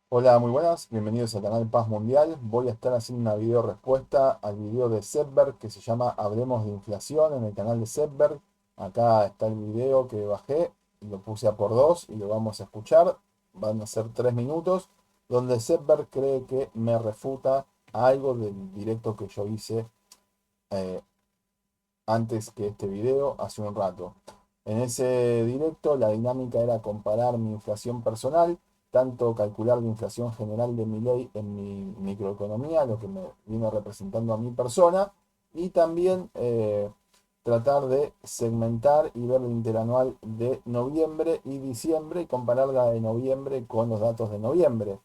Hola, muy buenas, bienvenidos al canal Paz Mundial. Voy a estar haciendo una video respuesta al video de Sedberg que se llama Hablemos de inflación en el canal de Sedberg. Acá está el video que bajé, lo puse a por dos y lo vamos a escuchar. Van a ser 3 minutos, donde Sedberg cree que me refuta algo del directo que yo hice eh, antes que este video, hace un rato. En ese directo la dinámica era comparar mi inflación personal, tanto calcular la inflación general de mi ley en mi microeconomía, lo que me vino representando a mi persona, y también tratar de segmentar y ver la interanual de noviembre y diciembre y comparar la de noviembre con los datos de noviembre.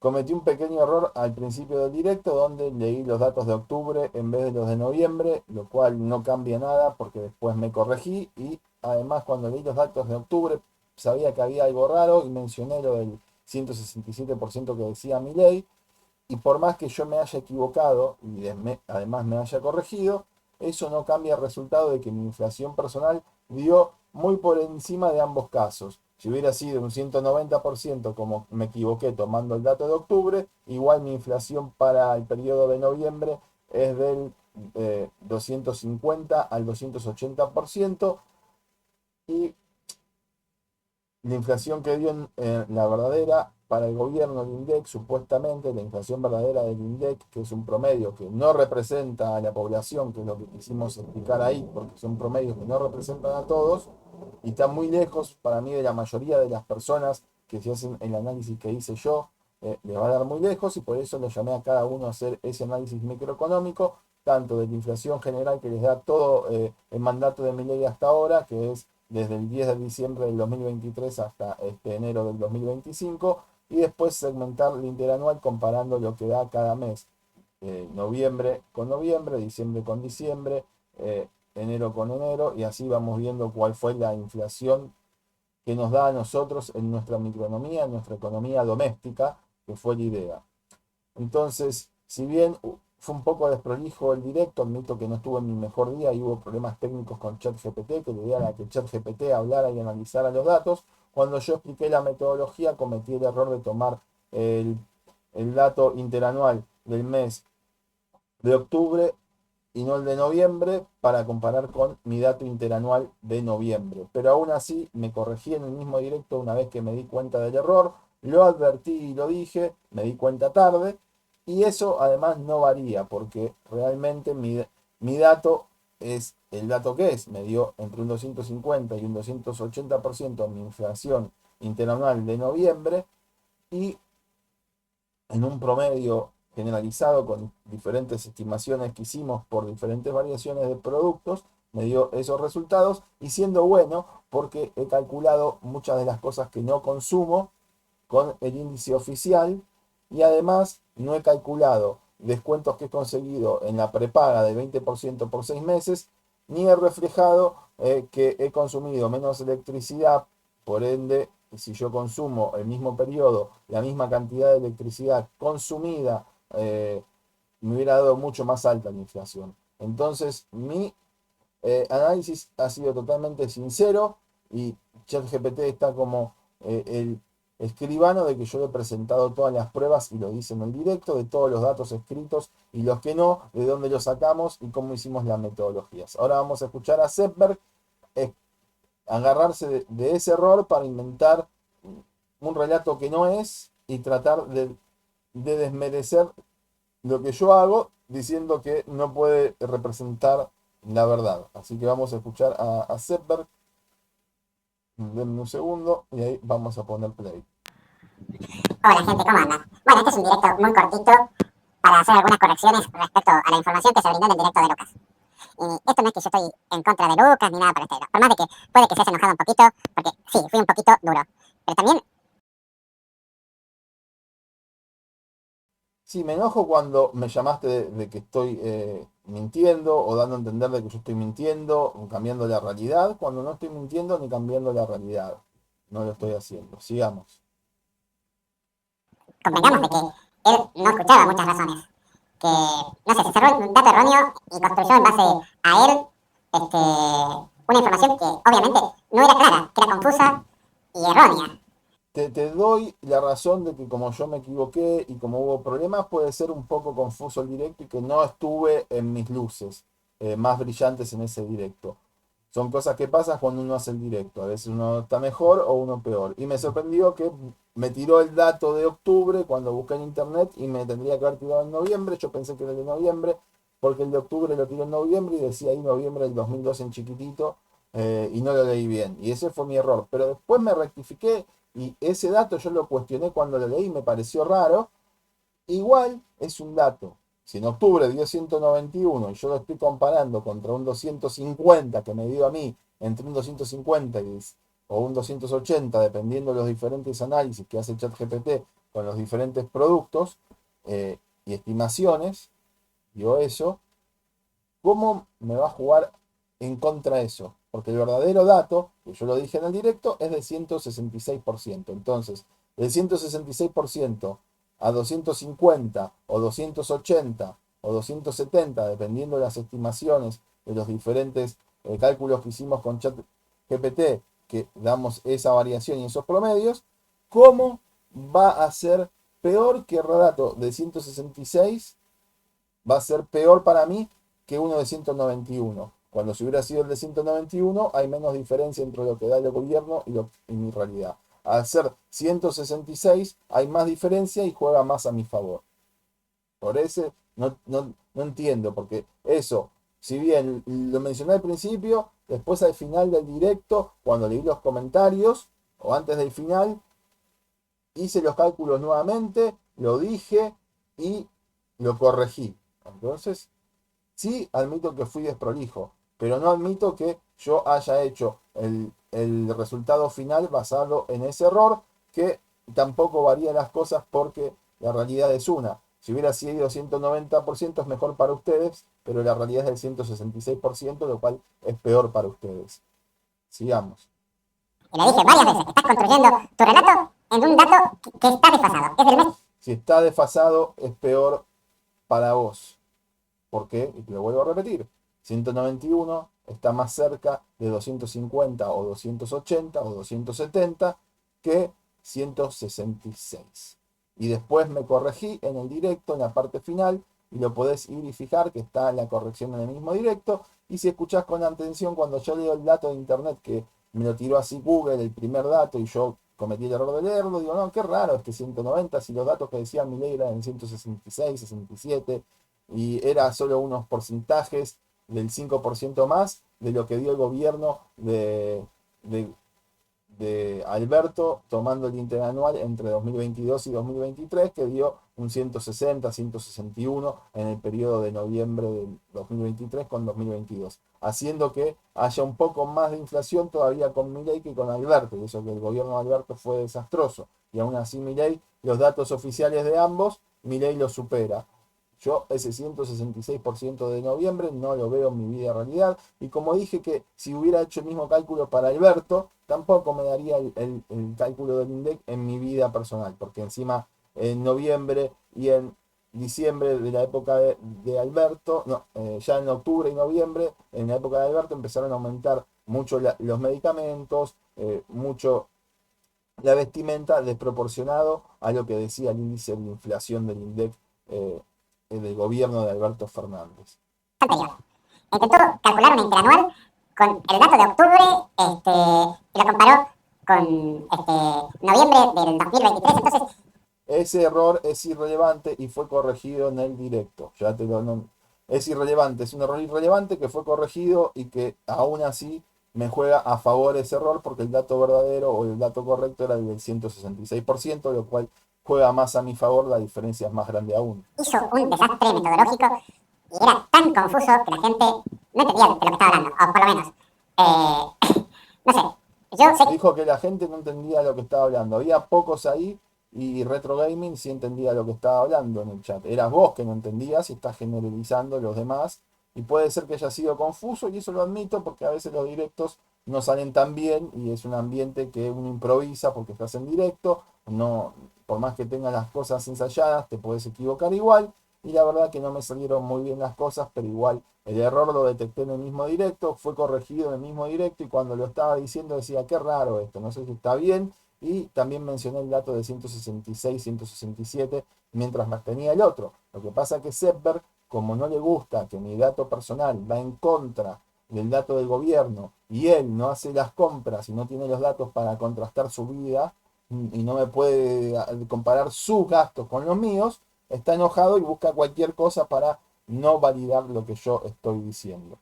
Cometí un pequeño error al principio del directo donde leí los datos de octubre en vez de los de noviembre, lo cual no cambia nada porque después me corregí y además cuando leí los datos de octubre sabía que había algo raro y mencioné lo del 167% que decía mi ley y por más que yo me haya equivocado y además me haya corregido, eso no cambia el resultado de que mi inflación personal dio muy por encima de ambos casos. Si hubiera sido un 190% como me equivoqué tomando el dato de octubre, igual mi inflación para el periodo de noviembre es del 250 al 280% y la inflación que dio en la verdadera para el gobierno, el INDEC, supuestamente la inflación verdadera del INDEC, que es un promedio que no representa a la población, que es lo que quisimos explicar ahí, porque son promedios que no representan a todos, y está muy lejos para mí de la mayoría de las personas que si hacen el análisis que hice yo, les va a dar muy lejos, y por eso lo llamé a cada uno a hacer ese análisis microeconómico, tanto de la inflación general que les da todo el mandato de Milei hasta ahora, que es desde el 10 de diciembre del 2023 hasta este enero del 2025, y después segmentar el interanual comparando lo que da cada mes, noviembre con noviembre, diciembre con diciembre, enero con enero, y así vamos viendo cuál fue la inflación que nos da a nosotros en nuestra microeconomía, en nuestra economía doméstica, que fue la idea. Entonces, si bien fue un poco desprolijo el directo, admito que no estuve en mi mejor día y hubo problemas técnicos con ChatGPT, que le dieran a que ChatGPT hablara y analizara los datos. Cuando yo expliqué la metodología, cometí el error de tomar el, el dato interanual del mes de octubre y no el de noviembre para comparar con mi dato interanual de noviembre. Pero aún así me corregí en el mismo directo una vez que me di cuenta del error, lo advertí y lo dije, me di cuenta tarde y eso además no varía porque realmente mi dato es el dato que es, me dio entre un 250 y un 280% mi inflación interanual de noviembre y en un promedio generalizado con diferentes estimaciones que hicimos por diferentes variaciones de productos, me dio esos resultados y siendo bueno porque he calculado muchas de las cosas que no consumo con el índice oficial y además no he calculado descuentos que he conseguido en la prepaga del 20% por 6 meses, ni he reflejado que he consumido menos electricidad, por ende, si yo consumo el mismo periodo, la misma cantidad de electricidad consumida, me hubiera dado mucho más alta la inflación. Entonces, mi análisis ha sido totalmente sincero y ChatGPT está como el escribano de que yo le he presentado todas las pruebas y lo dice en el directo, de todos los datos escritos y los que no, de dónde los sacamos y cómo hicimos las metodologías. Ahora vamos a escuchar a Sepberg agarrarse de ese error para inventar un relato que no es y tratar de desmerecer lo que yo hago diciendo que no puede representar la verdad. Así que vamos a escuchar a Sepberg. Denme un segundo y ahí vamos a poner play. Hola gente, ¿cómo andan? Bueno, este es un directo muy cortito para hacer algunas correcciones respecto a la información que se brindó en el directo de Lucas. Y esto no es que yo estoy en contra de Lucas ni nada por el estilo. Por más de que puede que se haya enojado un poquito, porque sí, fui un poquito duro. Pero también, Sí, me enojo cuando me llamaste de que estoy mintiendo o dando a entender de que yo estoy mintiendo o cambiando la realidad, cuando no estoy mintiendo ni cambiando la realidad. No lo estoy haciendo. Sigamos. convengamos de que él no escuchaba muchas razones. Que, no sé, se cerró un dato erróneo y construyó en base a él una información que obviamente no era clara, que era confusa y errónea. te doy la razón de que como yo me equivoqué y como hubo problemas, puede ser un poco confuso el directo y que no estuve en mis luces más brillantes en ese directo. Son cosas que pasan cuando uno hace el directo. A veces uno está mejor o uno peor. Y me sorprendió que me tiró el dato de octubre cuando busqué en internet y me tendría que haber tirado en noviembre. Yo pensé que era el de noviembre porque el de octubre lo tiró en noviembre y decía ahí noviembre del 2002 en chiquitito y no lo leí bien. Y ese fue mi error. Pero después me rectifiqué y ese dato yo lo cuestioné cuando lo leí y me pareció raro. Igual es un dato. Si en octubre dio 191 y yo lo estoy comparando contra un 250 que me dio a mí, entre un 250 o un 280, dependiendo de los diferentes análisis que hace ChatGPT con los diferentes productos y estimaciones, dio eso, ¿cómo me va a jugar en contra de eso? Porque el verdadero dato, que yo lo dije en el directo, es de 166%. Entonces, del 166% a 250 o 280 o 270, dependiendo de las estimaciones de los diferentes cálculos que hicimos con ChatGPT, que damos esa variación y esos promedios, ¿cómo va a ser peor que el dato de 166 va a ser peor para mí que uno de 191? Cuando si hubiera sido el de 191, hay menos diferencia entre lo que da el gobierno y mi realidad. Al ser 166, hay más diferencia y juega más a mi favor. Por eso no entiendo, porque eso, si bien lo mencioné al principio, después al final del directo, cuando leí los comentarios, o antes del final, hice los cálculos nuevamente, lo dije y lo corregí. Entonces, sí, admito que fui desprolijo, pero no admito que yo haya hecho el resultado final basado en ese error, que tampoco varía las cosas porque la realidad es una. Si hubiera sido 190% es mejor para ustedes, pero la realidad es del 166%, lo cual es peor para ustedes. Sigamos. Y le dije varias veces, estás construyendo tu relato en un dato que está desfasado. Es del mes. Si está desfasado, es peor para vos. ¿Por qué? Y te lo vuelvo a repetir. 191 está más cerca de 250 o 280 o 270 que 166. Y después me corregí en el directo, en la parte final, y lo podés ir y fijar que está la corrección en el mismo directo. Y si escuchás con atención, cuando yo leo el dato de internet que me lo tiró así Google, el primer dato, y yo cometí el error de leerlo, digo, no, qué raro este 190, si los datos que decía mi ley eran en 166, 67, y era solo unos porcentajes del 5% más de lo que dio el gobierno de, de Alberto tomando el interanual entre 2022 y 2023, que dio un 160, 161 en el periodo de noviembre del 2023 con 2022, haciendo que haya un poco más de inflación todavía con Milei que con Alberto, y eso que el gobierno de Alberto fue desastroso, y aún así Milei, los datos oficiales de ambos, Milei lo supera. Yo ese 166% de noviembre no lo veo en mi vida realidad. Y como dije que si hubiera hecho el mismo cálculo para Alberto, tampoco me daría el cálculo del INDEC en mi vida personal. Porque encima en noviembre y en diciembre de la época de Alberto, no, ya en octubre y noviembre, en la época de Alberto empezaron a aumentar mucho los medicamentos, mucho la vestimenta desproporcionado a lo que decía el índice de inflación del INDEC eh, del gobierno de Alberto Fernández. Anterior. Intentó calcular una interanual con el dato de octubre y lo comparó con noviembre del 2023. Entonces, Ese error es irrelevante y fue corregido en el directo. Ya te lo, no- Es irrelevante, es un error irrelevante que fue corregido y que aún así me juega a favor ese error porque el dato verdadero o el dato correcto era el del 166%, lo cual juega más a mi favor, la diferencia es más grande aún. hizo un desastre metodológico y era tan confuso que la gente no entendía de lo que estaba hablando, o por lo menos, no sé, yo sé. Dijo que la gente no entendía lo que estaba hablando. Había pocos ahí y Retro Gaming sí entendía lo que estaba hablando en el chat. Eras vos que no entendías y estás generalizando a los demás. Y puede ser que haya sido confuso y eso lo admito porque a veces los directos no salen tan bien y es un ambiente que uno improvisa porque estás en directo. No, por más que tengas las cosas ensayadas, te puedes equivocar igual. Y la verdad que no me salieron muy bien las cosas, pero igual el error lo detecté en el mismo directo, fue corregido en el mismo directo y cuando lo estaba diciendo decía, qué raro esto, no sé si está bien y también mencioné el dato de 166, 167, mientras mantenía el otro. Lo que pasa es que Sepberg, como no le gusta que mi dato personal va en contra del dato del gobierno y él no hace las compras y no tiene los datos para contrastar su vida y no me puede comparar sus gastos con los míos, está enojado y busca cualquier cosa para no validar lo que yo estoy diciendo.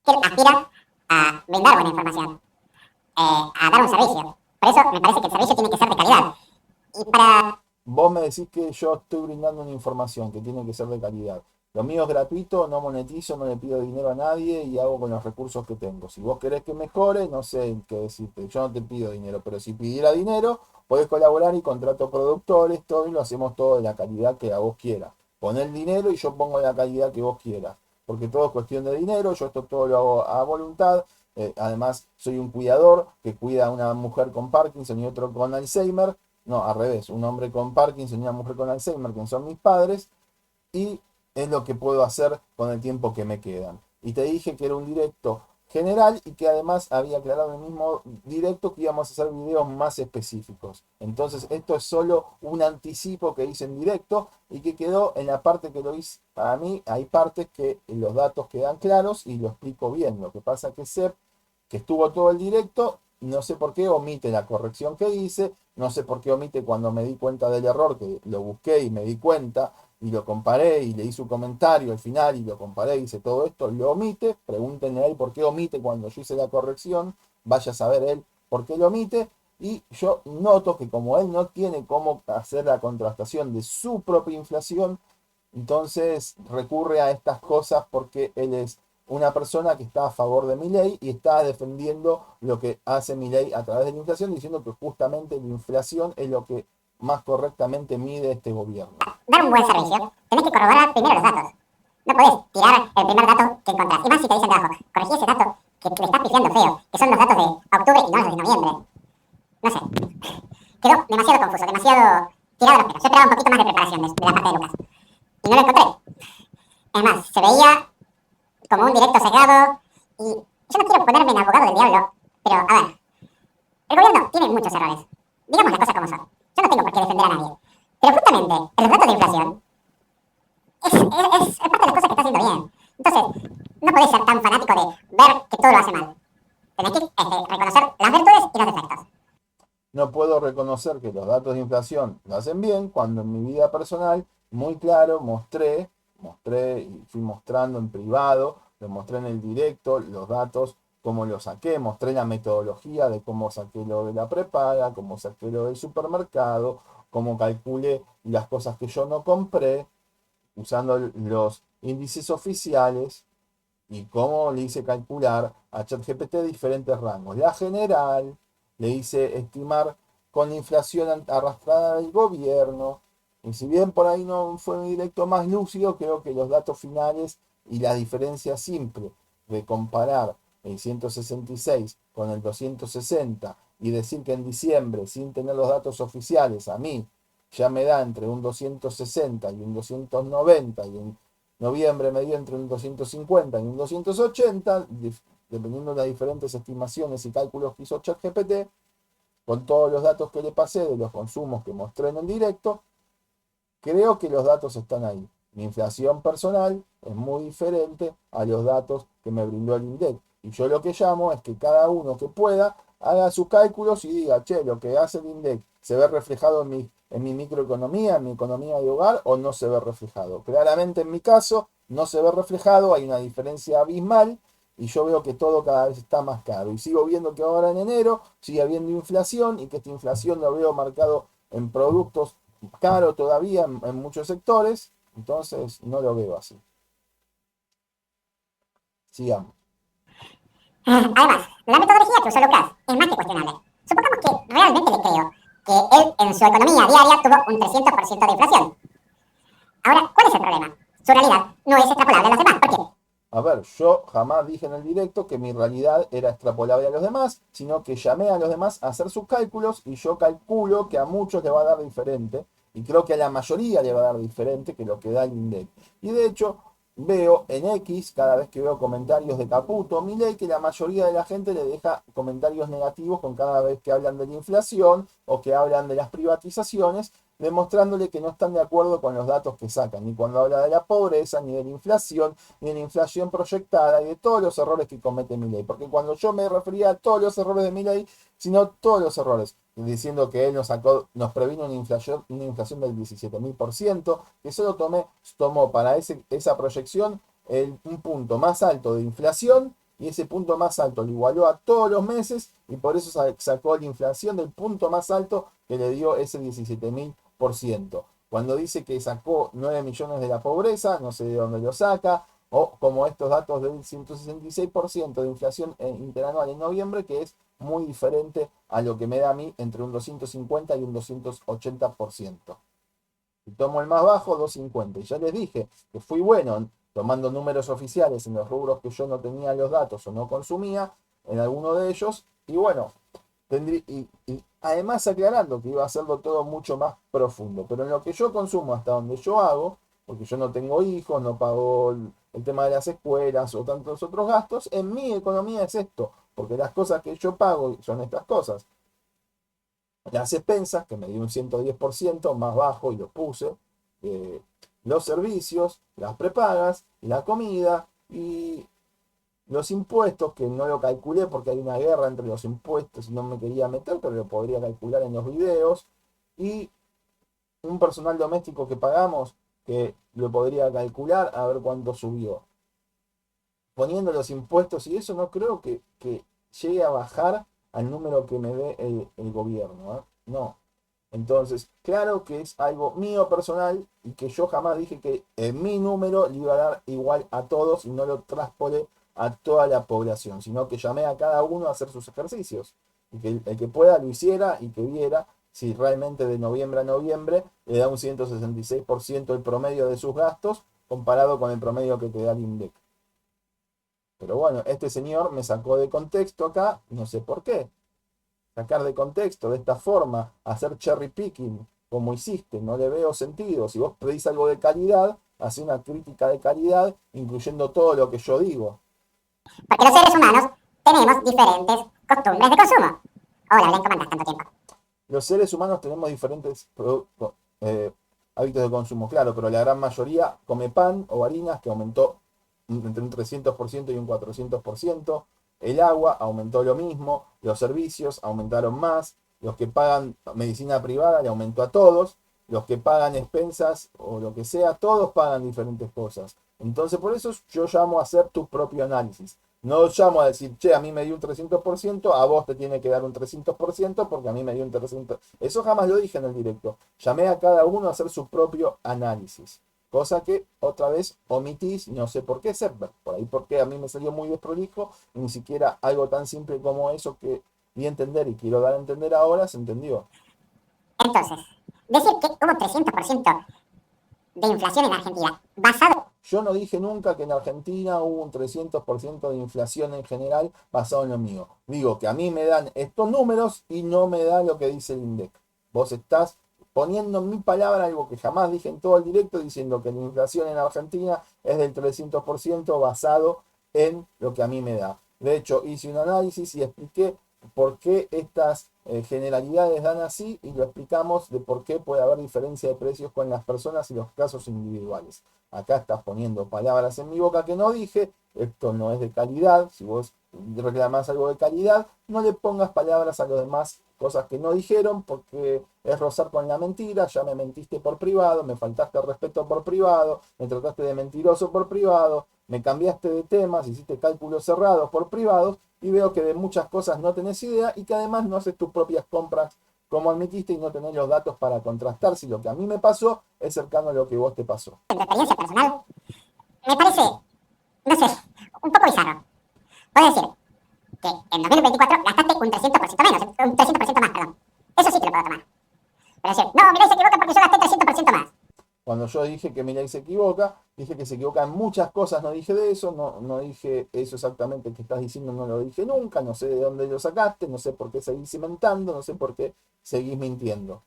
Que aspira a brindar buena información, a dar un servicio. Por eso me parece que el servicio tiene que ser de calidad. Y para... Vos me decís que yo estoy brindando una información que tiene que ser de calidad. Lo mío es gratuito, no monetizo, no le pido dinero a nadie y hago con los recursos que tengo. Si vos querés que mejore, no sé qué decirte. Yo no te pido dinero, pero si pidiera dinero, podés colaborar y contrato productores, todo y lo hacemos todo de la calidad que a vos quieras. Pon el dinero y yo pongo la calidad que vos quieras. Porque todo es cuestión de dinero, yo esto todo lo hago a voluntad. Además, soy un cuidador que cuida a una mujer con Parkinson y otro con Alzheimer. No, al revés, un hombre con Parkinson y una mujer con Alzheimer, que son mis padres, y es lo que puedo hacer con el tiempo que me quedan. Y te dije que era un directo general y que además había aclarado en el mismo directo que íbamos a hacer videos más específicos. Entonces, esto es solo un anticipo que hice en directo y que quedó en la parte que lo hice. Para mí, hay partes que los datos quedan claros y lo explico bien. Lo que pasa es que Sep, que estuvo todo el directo, no sé por qué omite la corrección que hice, no sé por qué omite cuando me di cuenta del error, que lo busqué y me di cuenta y lo comparé y le hice un comentario al final y lo comparé y hice todo esto, lo omite. Pregúntenle a él por qué omite cuando yo hice la corrección, vaya a saber él por qué lo omite. Y yo noto que como él no tiene cómo hacer la contrastación de su propia inflación, entonces recurre a estas cosas porque él es una persona que está a favor de Milei y está defendiendo lo que hace Milei a través de la inflación, diciendo que justamente la inflación es lo que más correctamente mide este gobierno. Dar un buen servicio, tenés que corroborar primero los datos. No podés tirar el primer dato que encontrás. Y más si te dicen debajo, corregí ese dato que le estás pifiando feo, que son los datos de octubre y no los de noviembre. No sé. Quedó demasiado confuso, demasiado tirado a los pelos. Yo esperaba un poquito más de preparación de la parte de Lucas. Y no lo encontré. Es más, se veía como un directo sesgado. Y yo no quiero ponerme en abogado del diablo, pero a ver, el gobierno tiene muchos errores. Digamos las cosas como son. Yo no tengo por qué defender a nadie. Pero justamente, el dato de inflación es parte de las cosas que está haciendo bien. Entonces, no podés ser tan fanático de ver que todo lo hace mal. Tenés que reconocer las virtudes y los defectos. No puedo reconocer que los datos de inflación lo hacen bien cuando en mi vida personal, muy claro, mostré y fui mostrando en privado, lo mostré en el directo, los datos, cómo los saqué, mostré la metodología de cómo saqué lo de la prepaga, cómo saqué lo del supermercado, cómo calculé las cosas que yo no compré, usando los índices oficiales y cómo le hice calcular a ChatGPT diferentes rangos. La general, le hice estimar con la inflación arrastrada del gobierno. Y si bien por ahí no fue un directo más lúcido, creo que los datos finales y la diferencia simple de comparar el 166 con el 260 y decir que en diciembre, sin tener los datos oficiales, a mí ya me da entre un 260 y un 290 y en noviembre me dio entre un 250 y un 280, dependiendo de las diferentes estimaciones y cálculos que hizo ChatGPT, con todos los datos que le pasé de los consumos que mostré en el directo, creo que los datos están ahí. Mi inflación personal es muy diferente a los datos que me brindó el INDEC. Y yo lo que llamo es que cada uno que pueda haga sus cálculos y diga, che, lo que hace el INDEC se ve reflejado en mi microeconomía, en mi economía de hogar, o no se ve reflejado. Claramente en mi caso no se ve reflejado, hay una diferencia abismal y yo veo que todo cada vez está más caro. Y sigo viendo que ahora en enero sigue habiendo inflación y que esta inflación lo veo marcado en productos caro todavía en muchos sectores, entonces no lo veo así. Sigamos. Además, la metodología que usó Lucas es más que cuestionable. Supongamos que realmente le creo que él en su economía diaria tuvo un 300% de inflación. Ahora, ¿cuál es el problema? Su realidad no es extrapolable a las demás. ¿Por qué? A ver, yo jamás dije en el directo que mi realidad era extrapolable a los demás, sino que llamé a los demás a hacer sus cálculos y yo calculo que a muchos le va a dar diferente y creo que a la mayoría le va a dar diferente que lo que da el INDEC. Y de hecho, veo en X, cada vez que veo comentarios de Caputo, Milei, que la mayoría de la gente le deja comentarios negativos con cada vez que hablan de la inflación o que hablan de las privatizaciones, demostrándole que no están de acuerdo con los datos que sacan, ni cuando habla de la pobreza, ni de la inflación, ni de la inflación proyectada, y de todos los errores que comete Milei. Porque cuando yo me refería a todos los errores de Milei, sino todos los errores, diciendo que él nos previno una inflación del 17.000%, que solo tomó para esa proyección un punto más alto de inflación, y ese punto más alto lo igualó a todos los meses, y por eso sacó la inflación del punto más alto que le dio ese 17.000%. Cuando dice que sacó 9 millones de la pobreza, no sé de dónde lo saca, o como estos datos del 166% de inflación interanual en noviembre, que es muy diferente a lo que me da a mí entre un 250 y un 280%. Si tomo el más bajo, 250. Y ya les dije que fui bueno tomando números oficiales en los rubros que yo no tenía los datos o no consumía, en alguno de ellos, y bueno, y además aclarando que iba a hacerlo todo mucho más profundo, pero en lo que yo consumo hasta donde yo hago, porque yo no tengo hijos, no pago el tema de las escuelas o tantos otros gastos, en mi economía es esto, porque las cosas que yo pago son estas cosas. Las expensas, que me dio un 110% más bajo y lo puse, eh, los servicios, las prepagas, la comida y los impuestos, que no lo calculé porque hay una guerra entre los impuestos y no me quería meter, pero lo podría calcular en los videos, y un personal doméstico que pagamos, que lo podría calcular a ver cuánto subió. Poniendo los impuestos y eso, no creo que llegue a bajar al número que me dé el gobierno, ¿eh? No. Entonces, claro que es algo mío personal y que yo jamás dije que en mi número le iba a dar igual a todos y no lo traspolé a toda la población, sino que llamé a cada uno a hacer sus ejercicios. Y que el que pueda lo hiciera y que viera si realmente de noviembre a noviembre le da un 166% el promedio de sus gastos comparado con el promedio que te da el INDEC. Pero bueno, este señor me sacó de contexto acá, no sé por qué. Sacar de contexto de esta forma, hacer cherry picking como hiciste, no le veo sentido. Si vos pedís algo de calidad, haz una crítica de calidad, incluyendo todo lo que yo digo. Porque los seres humanos tenemos diferentes costumbres de consumo. Hola, Belén, ¿cómo andás? Tanto tiempo. Los seres humanos tenemos diferentes hábitos de consumo, claro, pero la gran mayoría come pan o harinas, que aumentó entre un 300% y un 400%. El agua aumentó lo mismo, los servicios aumentaron más, los que pagan medicina privada le aumentó a todos, los que pagan expensas o lo que sea, todos pagan diferentes cosas. Entonces por eso yo llamo a hacer tu propio análisis. No llamo a decir, che, a mí me dio un 300%, a vos te tiene que dar un 300% porque a mí me dio un 300%. Eso jamás lo dije en el directo. Llamé a cada uno a hacer su propio análisis. Cosa que otra vez omitís, no sé por qué, Server. Por ahí porque a mí me salió muy desprolijo, y ni siquiera algo tan simple como eso que di a entender y quiero dar a entender ahora se entendió. Entonces, decir que hubo 300% de inflación en Argentina, basado... Yo no dije nunca que en Argentina hubo un 300% de inflación en general basado en lo mío. Digo que a mí me dan estos números y no me da lo que dice el INDEC. Vos estás poniendo en mi palabra algo que jamás dije en todo el directo, diciendo que la inflación en Argentina es del 300% basado en lo que a mí me da. De hecho, hice un análisis y expliqué por qué estas generalidades dan así, y lo explicamos de por qué puede haber diferencia de precios con las personas y los casos individuales. Acá estás poniendo palabras en mi boca que no dije, esto no es de calidad. Si vos reclamás algo de calidad, no le pongas palabras a los demás, cosas que no dijeron, porque es rozar con la mentira. Ya me mentiste por privado, me faltaste el respeto por privado, me trataste de mentiroso por privado, me cambiaste de temas, hiciste cálculos cerrados por privados, y veo que de muchas cosas no tenés idea y que además no haces tus propias compras como admitiste y no tenés los datos para contrastar si lo que a mí me pasó es cercano a lo que vos te pasó. En tu experiencia personal, me parece, no sé, un poco bizarro. Puedes decir que en 2024 gastaste un 300% menos, un 300% más, perdón. Eso sí te lo puedo tomar. Pero decir, no, mirá, se equivoca porque yo gasté 300% más. Cuando yo dije que Milei se equivoca, dije que se equivoca en muchas cosas, no dije de eso, no dije eso exactamente que estás diciendo, no lo dije nunca, no sé de dónde lo sacaste, no sé por qué seguís inventando, no sé por qué seguís mintiendo.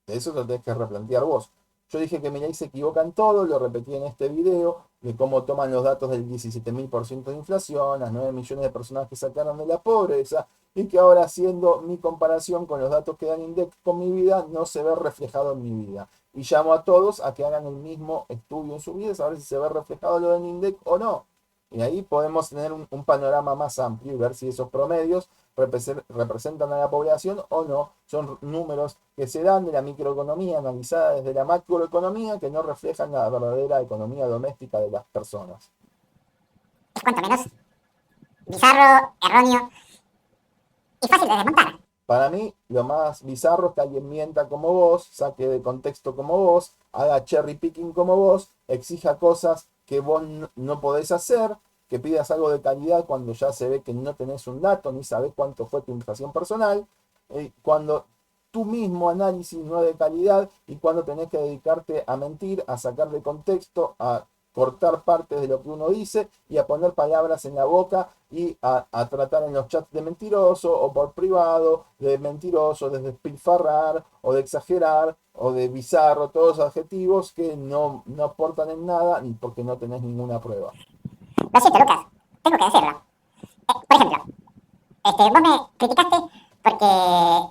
De eso lo tenés que replantear vos. Yo dije que Milei se equivoca en todo, lo repetí en este video, de cómo toman los datos del 17.000% de inflación, las 9 millones de personas que sacaron de la pobreza, y que ahora haciendo mi comparación con los datos que dan INDEC con mi vida, no se ve reflejado en mi vida. Y llamo a todos a que hagan el mismo estudio en su vida, a ver si se ve reflejado lo del INDEC o no. Y ahí podemos tener un panorama más amplio y ver si esos promedios representan a la población o no. Son números que se dan de la microeconomía analizada desde la macroeconomía que no reflejan la verdadera economía doméstica de las personas. Es cuanto menos bizarro, erróneo y fácil de desmontar. Para mí, lo más bizarro es que alguien mienta como vos, saque de contexto como vos, haga cherry picking como vos, exija cosas que vos no podés hacer, que pidas algo de calidad cuando ya se ve que no tenés un dato, ni sabés cuánto fue tu inflación personal, cuando tu mismo análisis no es de calidad y cuando tenés que dedicarte a mentir, a sacar de contexto, a cortar partes de lo que uno dice y a poner palabras en la boca y a tratar en los chats de mentiroso o por privado, de mentiroso, de despilfarrar o de exagerar o de bizarro, todos adjetivos que no aportan en nada ni porque no tenés ninguna prueba. Lo siento, Lucas, tengo que decirlo. Por ejemplo, vos me criticaste porque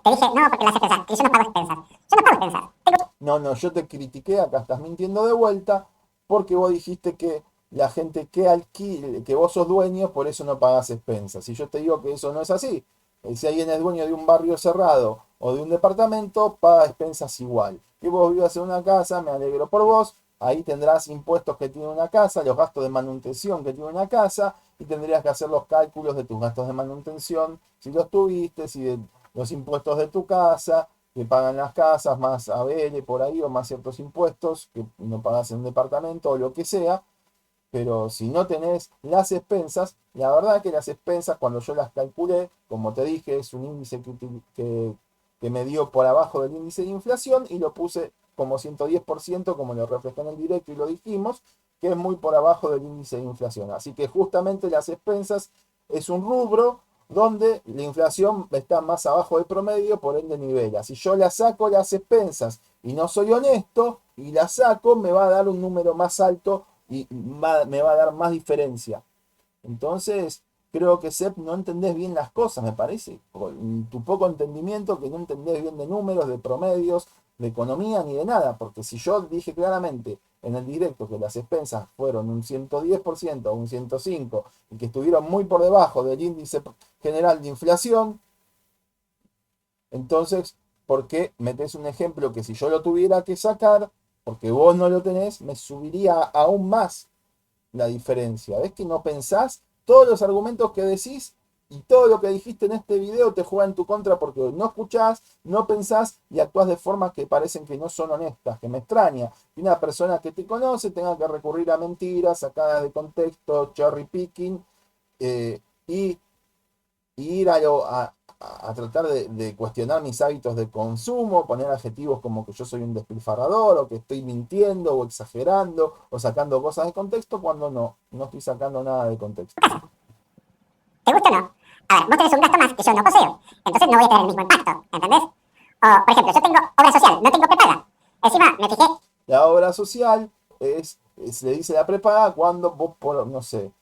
te dije, no, porque las expensas, que yo no pago expensas. Yo no pago expensas. No, yo te critiqué, acá estás mintiendo de vuelta, porque vos dijiste que la gente que alquile, que vos sos dueño, por eso no pagás expensas. Y yo te digo que eso no es así. Si alguien es dueño de un barrio cerrado o de un departamento, paga expensas igual. Que vos vivas en una casa, me alegro por vos, ahí tendrás impuestos que tiene una casa, los gastos de manutención que tiene una casa, y tendrías que hacer los cálculos de tus gastos de manutención, si los tuviste, si de los impuestos de tu casa, que pagan las casas, más ABL por ahí, o más ciertos impuestos que no pagas en un departamento o lo que sea. Pero si no tenés las expensas, la verdad que las expensas, cuando yo las calculé, como te dije, es un índice que me dio por abajo del índice de inflación y lo puse como 110%, como lo reflejé en el directo y lo dijimos, que es muy por abajo del índice de inflación. Así que justamente las expensas es un rubro donde la inflación está más abajo del promedio, por ende nivela. Si yo la saco las expensas y no soy honesto y la saco, me va a dar un número más alto y me va a dar más diferencia. Entonces, creo que Sep no entendés bien las cosas, me parece. Con tu poco entendimiento, que no entendés bien de números, de promedios, de economía, ni de nada. Porque si yo dije claramente en el directo que las expensas fueron un 110% o un 105% y que estuvieron muy por debajo del índice general de inflación, entonces, ¿por qué metes un ejemplo que si yo lo tuviera que sacar, porque vos no lo tenés, me subiría aún más la diferencia? ¿Ves que no pensás? Todos los argumentos que decís y todo lo que dijiste en este video te juega en tu contra porque no escuchás, no pensás y actuás de formas que parecen que no son honestas, que me extraña que una persona que te conoce tenga que recurrir a mentiras sacadas de contexto, cherry picking, y ir a tratar de cuestionar mis hábitos de consumo, poner adjetivos como que yo soy un despilfarrador, o que estoy mintiendo, o exagerando, o sacando cosas de contexto, cuando no estoy sacando nada de contexto. ¿Te gusta o no? A ver, vos tenés un gasto más que yo no poseo, entonces no voy a tener el mismo impacto, ¿entendés? O, por ejemplo, yo tengo obra social, no tengo prepaga. Encima, me fijé. La obra social se le dice la prepaga cuando vos, no sé,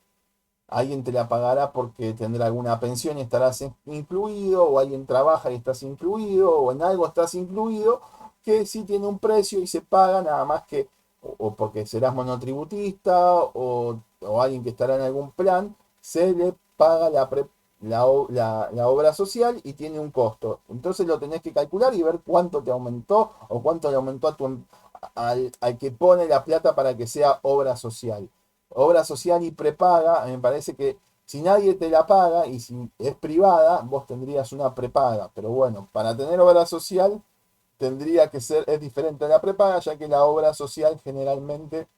alguien te la pagará porque tendrá alguna pensión y estarás incluido, o alguien trabaja y estás incluido, o en algo estás incluido, que sí tiene un precio y se paga nada más que, o porque serás monotributista, o alguien que estará en algún plan, se le paga la obra social y tiene un costo. Entonces lo tenés que calcular y ver cuánto te aumentó o cuánto le aumentó al que pone la plata para que sea obra social. Obra social y prepaga, me parece que si nadie te la paga y si es privada, vos tendrías una prepaga. Pero bueno, para tener obra social tendría que ser, es diferente a la prepaga, ya que la obra social generalmente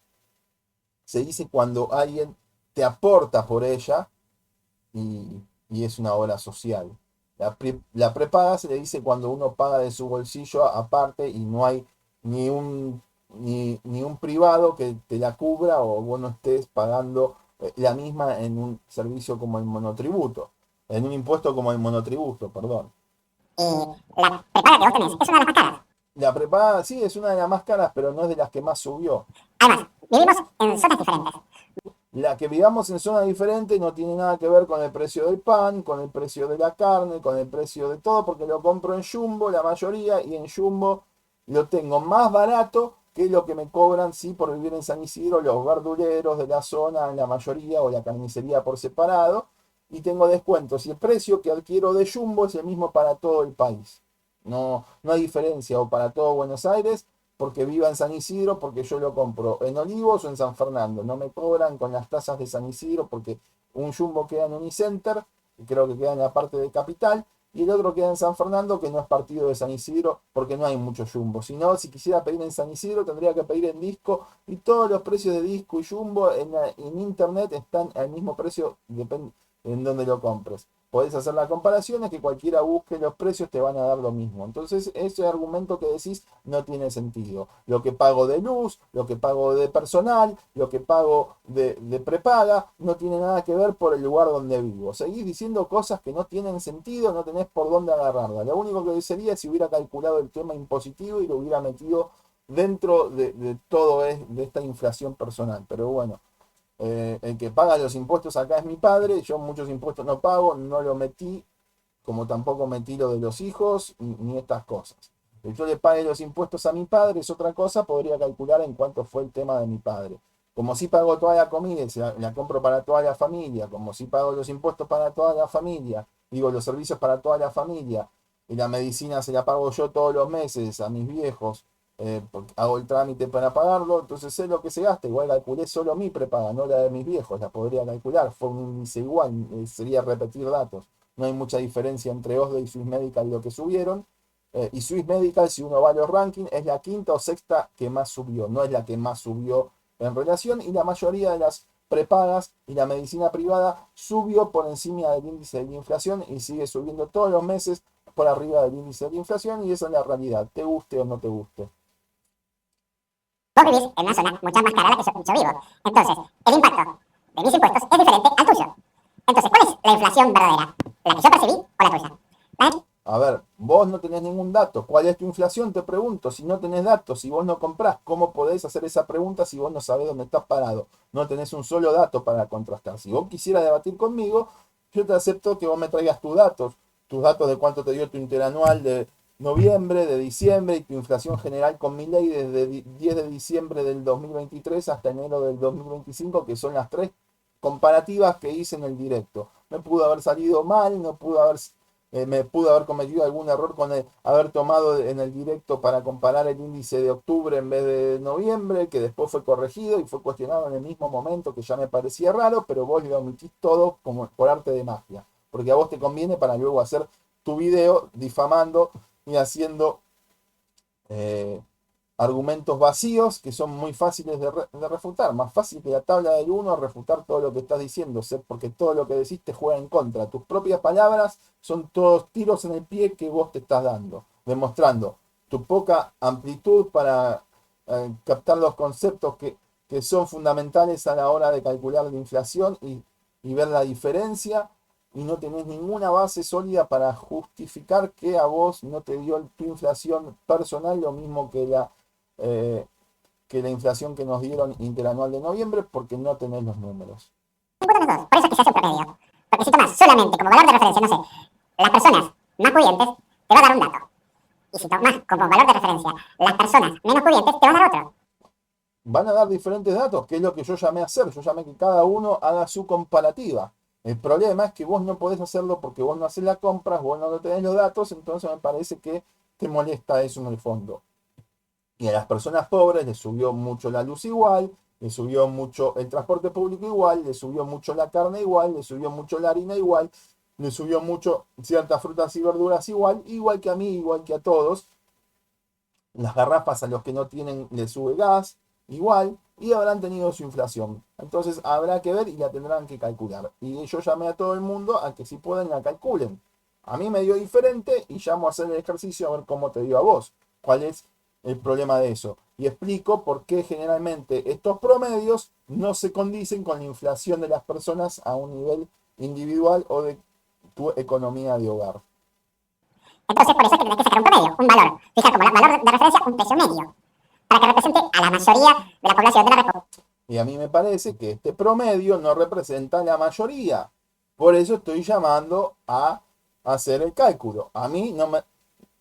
se dice cuando alguien te aporta por ella y es una obra social. La prepaga se le dice cuando uno paga de su bolsillo aparte y no hay ni ni un privado que te la cubra o vos no estés pagando la misma en un servicio como el monotributo, en un impuesto como el monotributo, perdón. Y la prepaga que vos tenés es una de las más caras. La prepaga, sí, es una de las más caras, pero no es de las que más subió. Además, vivimos en zonas diferentes. La que vivamos en zonas diferentes no tiene nada que ver con el precio del pan, con el precio de la carne, con el precio de todo, porque lo compro en Jumbo, la mayoría, y en Jumbo lo tengo más barato que lo que me cobran, sí, por vivir en San Isidro, los verduleros de la zona, en la mayoría, o la carnicería por separado, y tengo descuentos. Y el precio que adquiero de Jumbo es el mismo para todo el país. No, no hay diferencia, o para todo Buenos Aires porque viva en San Isidro, porque yo lo compro en Olivos o en San Fernando. No me cobran con las tasas de San Isidro porque un Jumbo queda en Unicenter, que creo que queda en la parte de Capital, y el otro queda en San Fernando, que no es partido de San Isidro, porque no hay mucho Jumbo. Si no, si quisiera pedir en San Isidro, tendría que pedir en Disco, y todos los precios de Disco y Jumbo en Internet están al mismo precio, depende en donde lo compres. Podés hacer la comparación, es que cualquiera busque los precios, te van a dar lo mismo. Entonces, ese argumento que decís no tiene sentido. Lo que pago de luz, lo que pago de personal, lo que pago de prepaga, no tiene nada que ver por el lugar donde vivo. Seguís diciendo cosas que no tienen sentido, no tenés por dónde agarrarla. Lo único que sería si hubiera calculado el tema impositivo y lo hubiera metido dentro de todo de esta inflación personal. Pero bueno, el que paga los impuestos acá es mi padre, yo muchos impuestos no pago, no lo metí, como tampoco metí lo de los hijos, ni estas cosas. Que yo le pague los impuestos a mi padre es otra cosa, podría calcular en cuánto fue el tema de mi padre. Como si pago toda la comida y la compro para toda la familia, como si pago los impuestos para toda la familia, digo los servicios para toda la familia, y la medicina se la pago yo todos los meses a mis viejos, porque hago el trámite para pagarlo, entonces sé lo que se gasta, igual calculé solo mi prepaga, no la de mis viejos, la podría calcular, fue un índice igual, sería repetir datos. No hay mucha diferencia entre Oslo y Swiss Medical lo que subieron. Y Swiss Medical, si uno va a los rankings, es la quinta o sexta que más subió, no es la que más subió en relación. Y la mayoría de las prepagas y la medicina privada subió por encima del índice de la inflación y sigue subiendo todos los meses por arriba del índice de la inflación. Y esa es la realidad, te guste o no te guste. Vos vivís en una zona mucho más cara a la que yo vivo. Entonces, el impacto de mis impuestos es diferente al tuyo. Entonces, ¿cuál es la inflación verdadera? ¿La que yo percibí o la tuya? ¿La A ver, vos no tenés ningún dato. ¿Cuál es tu inflación? Te pregunto. Si no tenés datos, si vos no comprás, ¿cómo podés hacer esa pregunta si vos no sabés dónde estás parado? No tenés un solo dato para contrastar. Si vos quisieras debatir conmigo, yo te acepto que vos me traigas tus datos de cuánto te dio tu interanual de noviembre, de diciembre y tu inflación general con mi ley desde 10 de diciembre del 2023 hasta enero del 2025, que son las tres comparativas que hice en el directo. Me pudo haber salido mal, no pudo haber me pudo haber cometido algún error con haber tomado en el directo para comparar el índice de octubre en vez de noviembre, que después fue corregido y fue cuestionado en el mismo momento, que ya me parecía raro, pero vos lo omitís todo como por arte de magia, porque a vos te conviene para luego hacer tu video difamando y haciendo eh, argumentos vacíos que son muy fáciles de refutar. Más fácil que la tabla del uno refutar todo lo que estás diciendo, porque todo lo que decís te juega en contra. Tus propias palabras son todos tiros en el pie que vos te estás dando, demostrando tu poca amplitud para captar los conceptos que son fundamentales a la hora de calcular la inflación y ver la diferencia. Y no tenés ninguna base sólida para justificar que a vos no te dio tu inflación personal lo mismo eh, que la inflación que nos dieron interanual de noviembre porque no tenés los números. imputan los dos? Por eso es que se hace un promedio. Porque si tomas solamente como valor de referencia, no sé, las personas más pudientes, te va a dar un dato. Y si tomas como valor de referencia las personas menos pudientes, te va a dar otro. Van a dar diferentes datos, que es lo que yo llamé a hacer. Yo llamé que cada uno haga su comparativa. El problema es que vos no podés hacerlo porque vos no haces la compra, vos no tenés los datos, entonces me parece que te molesta eso en el fondo. Y a las personas pobres les subió mucho la luz igual, les subió mucho el transporte público igual, les subió mucho la carne igual, les subió mucho la harina igual, les subió mucho ciertas frutas y verduras igual, igual que a mí, igual que a todos. Las garrafas a los que no tienen les sube gas, igual, y habrán tenido su inflación. Entonces habrá que ver y la tendrán que calcular. Y yo llamé a todo el mundo a que si pueden la calculen. A mí me dio diferente y llamo a hacer el ejercicio a ver cómo te dio a vos. ¿Cuál es el problema de eso? Y explico por qué generalmente estos promedios no se condicen con la inflación de las personas a un nivel individual o de tu economía de hogar. Entonces, por eso es que tenés que sacar un promedio, un valor. Fijar como valor de referencia un precio medio, para que represente a la mayoría de la población de la República. Y a mí me parece que este promedio no representa la mayoría. Por eso estoy llamando a hacer el cálculo. A mí no me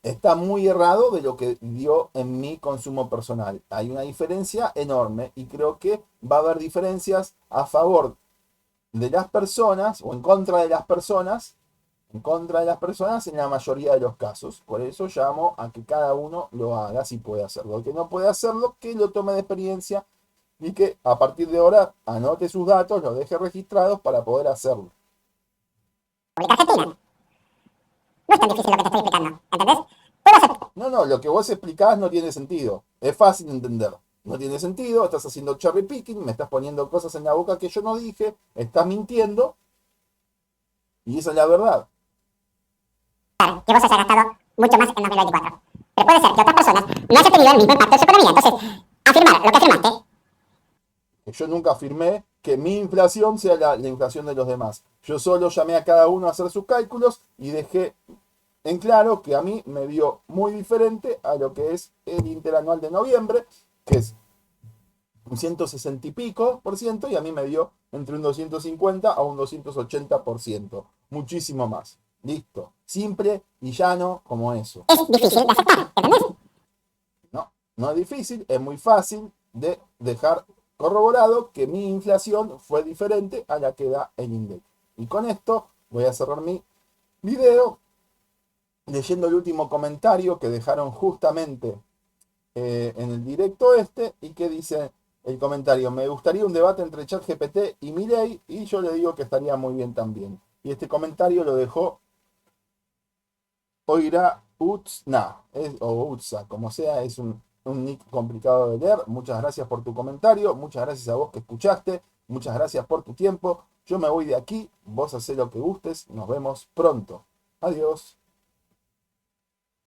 está muy errado de lo que dio en mi consumo personal. Hay una diferencia enorme y creo que va a haber diferencias a favor de las personas o en contra de las personas en la mayoría de los casos. Por eso llamo a que cada uno lo haga si puede hacerlo. El que no puede hacerlo, que lo tome de experiencia y que a partir de ahora anote sus datos, los deje registrados para poder hacerlo. Argentina. No es tan difícil lo que te estoy explicando, ¿entendés? Puedo hacer... No, lo que vos explicás no tiene sentido. Es fácil de entender. No tiene sentido, estás haciendo cherry picking, me estás poniendo cosas en la boca que yo no dije, estás mintiendo y esa es la verdad. que vos hayas gastado mucho más en 2024. Pero puede ser que otras personas no hayan tenido el mismo impacto en su economía. Entonces, afirmar lo que afirmaste. Yo nunca afirmé que mi inflación sea la inflación de los demás. Yo solo llamé a cada uno a hacer sus cálculos y dejé en claro que a mí me dio muy diferente a lo que es el interanual de noviembre, que es un 160 y pico por ciento, y a mí me dio entre un 250 a un 280%. Muchísimo más. Listo. Simple y llano como eso. Es difícil de aceptar, ¿entendés? No es difícil, es muy fácil de dejar corroborado que mi inflación fue diferente a la que da el INDEC. Y con esto voy a cerrar mi video leyendo el último comentario que dejaron justamente en el directo este y que dice el comentario: me gustaría un debate entre ChatGPT y Milei, y yo le digo que estaría muy bien también. Y este comentario lo dejó Oira Utsna, o Utsa, como sea, es un nick complicado de leer. Muchas gracias por tu comentario, muchas gracias a vos que escuchaste, muchas gracias por tu tiempo. Yo me voy de aquí, vos hacé lo que gustes, nos vemos pronto. Adiós.